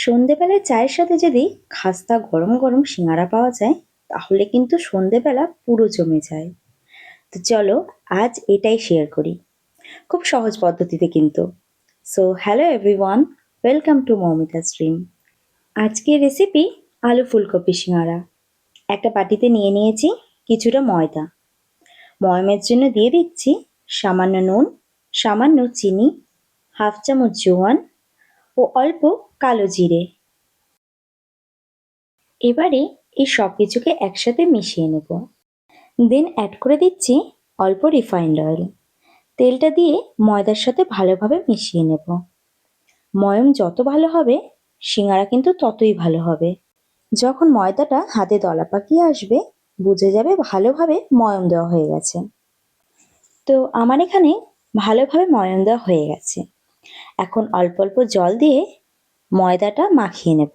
সন্ধেবেলায় চায়ের সাথে যদি খাস্তা গরম গরম সিঙ্গারা পাওয়া যায় তাহলে কিন্তু সন্ধেবেলা পুরো জমে যায়। তো চলো আজ এটাই শেয়ার করি, খুব সহজ পদ্ধতিতে কিন্তু। So hello everyone, welcome to Moumita stream. আজকের রেসিপি আলু ফুলকপি সিঙ্গারা। একটা বাটিতে নিয়ে নিয়েছি কিছুটা ময়দা। ময়মের জন্য দিয়ে দিচ্ছি সামান্য নুন, সামান্য চিনি, হাফ চামচ জোয়ান ও অল্প কালো জিরে। এবারে এই সব কিছুকে একসাথে মিশিয়ে নেব। দেন অ্যাড করে দিচ্ছি অল্প রিফাইন্ড অয়েল। তেলটা দিয়ে ময়দার সাথে ভালোভাবে মিশিয়ে নেব। ময়ম যত ভালো হবে সিঙ্গারা কিন্তু ততই ভালো হবে। যখন ময়দাটা হাতে দলা পাকিয়ে আসবে বুঝে যাবে ভালোভাবে ময়ম দেওয়া হয়ে গেছে। তো আমার এখানে ভালোভাবে ময়ম দেওয়া হয়ে গেছে। এখন অল্প অল্প জল দিয়ে ময়দাটা মাখিয়ে নেব।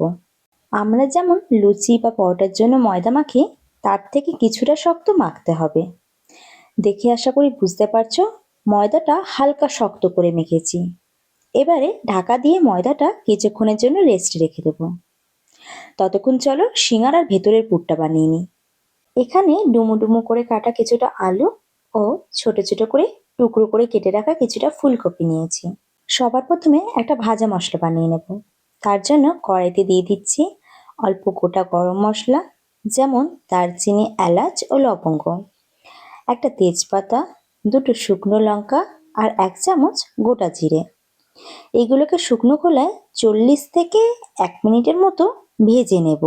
আমরা যেমন লুচি বা পরোটার জন্য ময়দা মাখি তার থেকে কিছুটা শক্ত মাখতে হবে। দেখে আশা করি বুঝতে পারছো ময়দাটা হালকা শক্ত করে মেখেছি। এবারে ঢাকা দিয়ে ময়দাটা কিছুক্ষণের জন্য রেস্টে রেখে দেব। ততক্ষণ চলো সিঙ্গারার ভেতরের পুরটা বানিয়ে নিই। এখানে ডুমো ডুমো করে কাটা কিছুটা আলু ও ছোট ছোট করে টুকরো করে কেটে রাখা কিছুটা ফুলকপি নিয়েছি। সবার প্রথমে একটা ভাজা মশলা বানিয়ে নেব। তার জন্য কড়াইতে দিয়ে দিচ্ছি অল্প গোটা গরম মশলা, যেমন দারচিনি, এলাচ ও লবঙ্গ, একটা তেজপাতা, দুটো শুকনো লঙ্কা আর 1 চামচ গোটা জিরে। এগুলোকে শুকনো খোলায় 40 থেকে 1 মিনিটের মতো ভেজে নেব।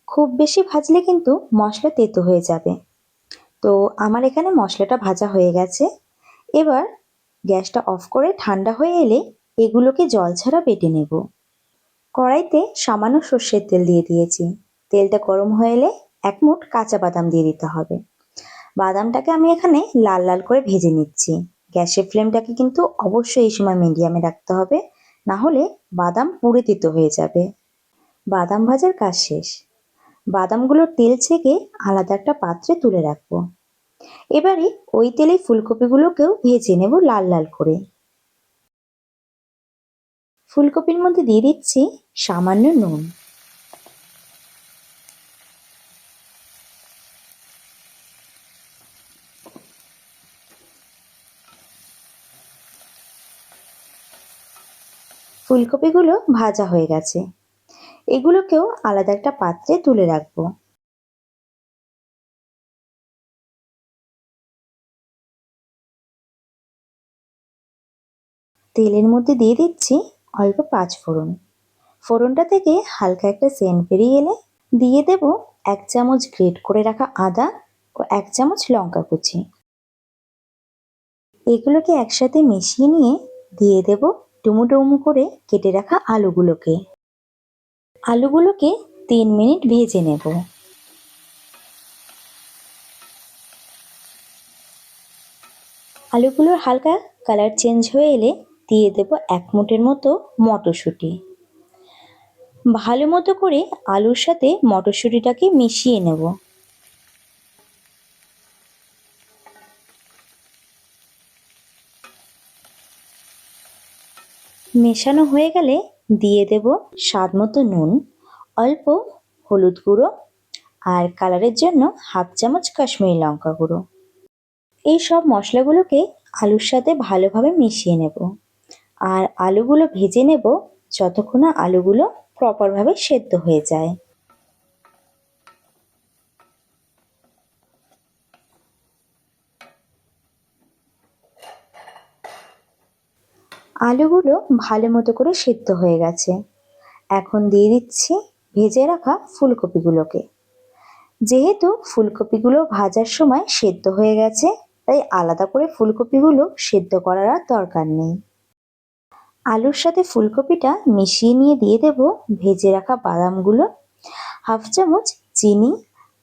খুব বেশি ভাজলে কিন্তু মশলা তেতো হয়ে যাবে। তো আমার এখানে মশলাটা ভাজা হয়ে গেছে। এবার গ্যাসটা অফ করে ঠান্ডা হয়ে এলে এগুলোকে জল ছাড়া বেটে নেব। কড়াইতে সামান্য সর্ষের তেল দিয়ে দিয়েছি। তেলটা গরম হয়ে এলে 1 মুঠ কাঁচা বাদাম দিয়ে দিতে হবে। বাদামটাকে আমি এখানে লাল লাল করে ভেজে নিচ্ছি। গ্যাসের ফ্লেমটাকে কিন্তু অবশ্যই এই সময় মিডিয়ামে রাখতে হবে, না হলে বাদাম পুড়ে তেতো হয়ে যাবে। বাদাম ভাজার কাজ শেষ। বাদামগুলোর তেল ছেঁকে আলাদা একটা পাত্রে তুলে রাখবো। এবারে ওই তেলে ফুলকপিগুলোকেও ভেজে নেব লাল লাল করে। ফুলকপির মধ্যে দিয়ে দিচ্ছি সামান্য নুন। ফুলকপিগুলো ভাজা হয়ে গেছে। এগুলোকেও আলাদা একটা পাত্রে তুলে রাখবো। তেলের মধ্যে দিয়ে দিচ্ছি অল্প 5 ফোড়ন। ফোড়নটা থেকে হালকা একটা সেন্ট বেরিয়ে এলে দিয়ে দেব 1 চামচ গ্রেট করে রাখা আদা ও 1 চামচ লঙ্কা কুচি। এগুলোকে একসাথে মিশিয়ে নিয়ে দিয়ে দেব ডুমো ডুমো করে কেটে রাখা আলুগুলোকে। আলুগুলোকে 3 মিনিট ভেজে নেব। আলুগুলোর হালকা কালার চেঞ্জ হয়ে এলে দিয়ে দেব 1 মুঠের মতো মটরশুঁটি। ভালো মতো করে আলুর সাথে মটরশুঁটিটাকে মিশিয়ে নেব। মেশানো হয়ে গেলে দিয়ে দেব স্বাদ মতো নুন, অল্প হলুদ গুঁড়ো আর কালারের জন্য 1/2 চামচ কাশ্মীরি লঙ্কা গুঁড়ো। এই সব মশলাগুলোকে আলুর সাথে ভালোভাবে মিশিয়ে নেব আর আলুগুলো ভেজে নেব যতক্ষণ না আলুগুলো প্রপারভাবে সেদ্ধ হয়ে যায়। আলুগুলো ভালো মতো করে সেদ্ধ হয়ে গেছে। এখন দিয়ে দিচ্ছি ভেজে রাখা ফুলকপিগুলোকে। যেহেতু ফুলকপিগুলো ভাজার সময় সেদ্ধ হয়ে গেছে তাই আলাদা করে ফুলকপিগুলো সেদ্ধ করার আর দরকার নেই। আলুর সাথে ফুলকপিটা মিশিয়ে নিয়ে দিয়ে দেব ভেজে রাখা বাদামগুলো, 1/2 চামচ চিনি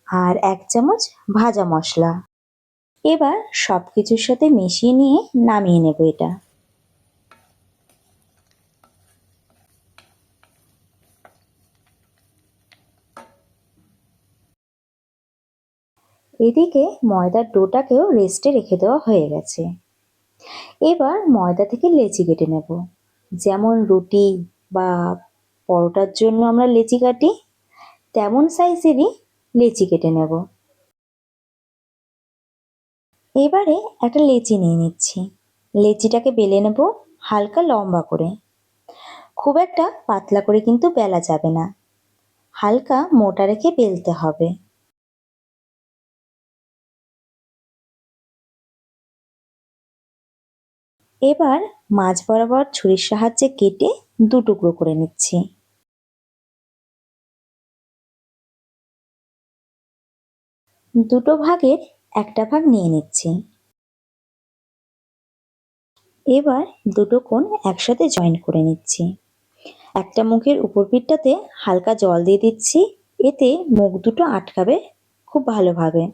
আর 1 চামচ ভাজা মশলা। এবার সব কিছুর সাথে মিশিয়ে নিয়ে নামিয়ে নেব এটা। এদিকে ময়দার ডোটাকেও রেস্টে রেখে দেওয়া হয়ে গেছে। এবার ময়দা থেকে লেচি কেটে নেব। যেমন রুটি বা পরোটার জন্য আমরা লেচি কাটি তেমন সাইজেরই লেচি কেটে নেব। এবারে একটা লেচি নিয়ে নিচ্ছি। লেচিটাকে বেলে নেব হালকা লম্বা করে। খুব একটা পাতলা করে কিন্তু বেলা যাবে না, হালকা মোটা রেখে বেলতে হবে। এবার মাঝ বরাবর ছুরির সাহায্যে কেটে দু টুকরো করে নিচ্ছি। দুটো ভাগের একটা ভাগ নিয়ে নিচ্ছি। এবার দুটো কোণ একসাথে জয়েন করে নিচ্ছি। একটা মুখের উপর পিঠটাতে হালকা জল দিয়ে দিচ্ছি, এতে মুখ দুটো আটকাবে খুব ভালোভাবে।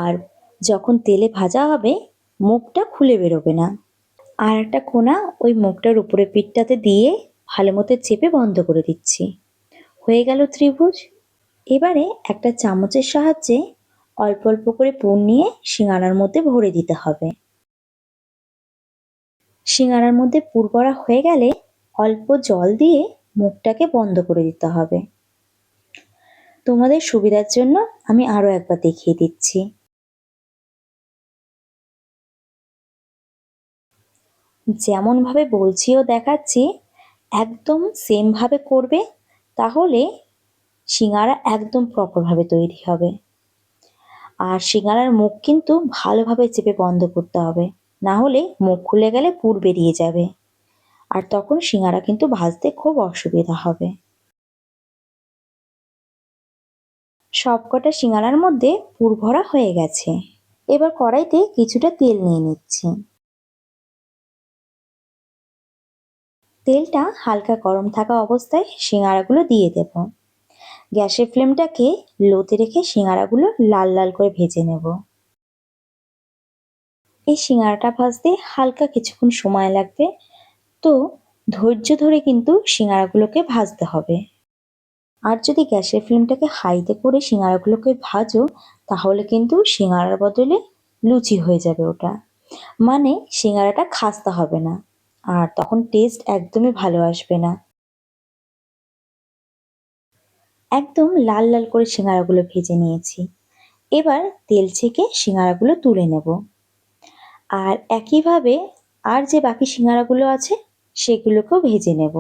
আর যখন তেলে ভাজা হবে মুখটা খুলে বেরোবে না। আর একটা কোণা ওই মুখটার উপরে পিঠটাতে দিয়ে ভালো মতো চেপে বন্ধ করে দিচ্ছি। হয়ে গেল ত্রিভুজ। এবারে একটা চামচের সাহায্যে অল্প অল্প করে পুর নিয়ে সিঙ্গারার মধ্যে ভরে দিতে হবে। সিঙ্গারার মধ্যে পুর ভরা হয়ে গেলে অল্প জল দিয়ে মুখটাকে বন্ধ করে দিতে হবে। তোমাদের সুবিধার জন্য আমি আরো একবার দেখিয়ে দিচ্ছি। যেমন ভাবে বলছি ও দেখাচ্ছি একদম সেম ভাবে করবে, তাহলে সিঙ্গারা একদম প্রপার ভাবে তৈরি হবে। আর সিঙ্গারার মুখ কিন্তু ভালোভাবে চেপে বন্ধ করতে হবে, না হলে মুখ খুলে গেলে পুর বেরিয়ে যাবে, আর তখন সিঙ্গারা কিন্তু ভাজতে খুব অসুবিধা হবে। সবকটা সিঙ্গারার মধ্যে পুর ভরা হয়ে গেছে। এবার কড়াইতে কিছুটা তেল নিয়ে নিচ্ছি। তেলটা হালকা গরম থাকা অবস্থায় সিঙ্গারাগুলো দিয়ে দেব। গ্যাসের ফ্লেমটাকে লোতে রেখে সিঙ্গারাগুলো লাল লাল করে ভেজে নেব। এই সিঙ্গারাটা ভাজতে হালকা কিছুক্ষণ সময় লাগবে, তো ধৈর্য ধরে কিন্তু সিঙ্গারাগুলোকে ভাজতে হবে। আর যদি গ্যাসের ফ্লেমটাকে হাইতে করে সিঙ্গারাগুলোকে ভাজো, তাহলে কিন্তু সিঙ্গারার বদলে লুচি হয়ে যাবে ওটা, মানে সিঙ্গারাটা খাস্তা হবে না, আর তখন টেস্ট একদমই ভালো আসবে না। একদম লাল লাল করে সিঙ্গারাগুলো ভেজে নিয়েছি। এবার তেল ছেঁকে সিঙ্গারাগুলো তুলে নেব। আর একইভাবে আর যে বাকি সিঙ্গারাগুলো আছে সেগুলোকেও ভেজে নেব।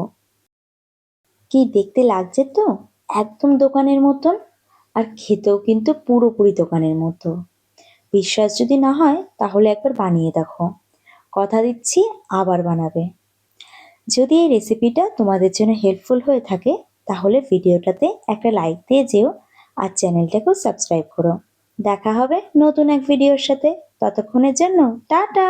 কি দেখতে লাগছে তো একদম দোকানের মতন, আর খেতেও কিন্তু পুরোপুরি দোকানের মতো। বিশ্বাস যদি না হয় তাহলে একবার বানিয়ে দেখো, কথা দিচ্ছি আবার বানাবে। যদি এই রেসিপিটা তোমাদের জন্য হেল্পফুল হয়ে থাকে তাহলে ভিডিওটাতে একটা লাইক দিয়ে যেও, আর চ্যানেলটাকেও সাবস্ক্রাইব করো। দেখা হবে নতুন এক ভিডিওর সাথে, ততক্ষণের জন্য টাটা।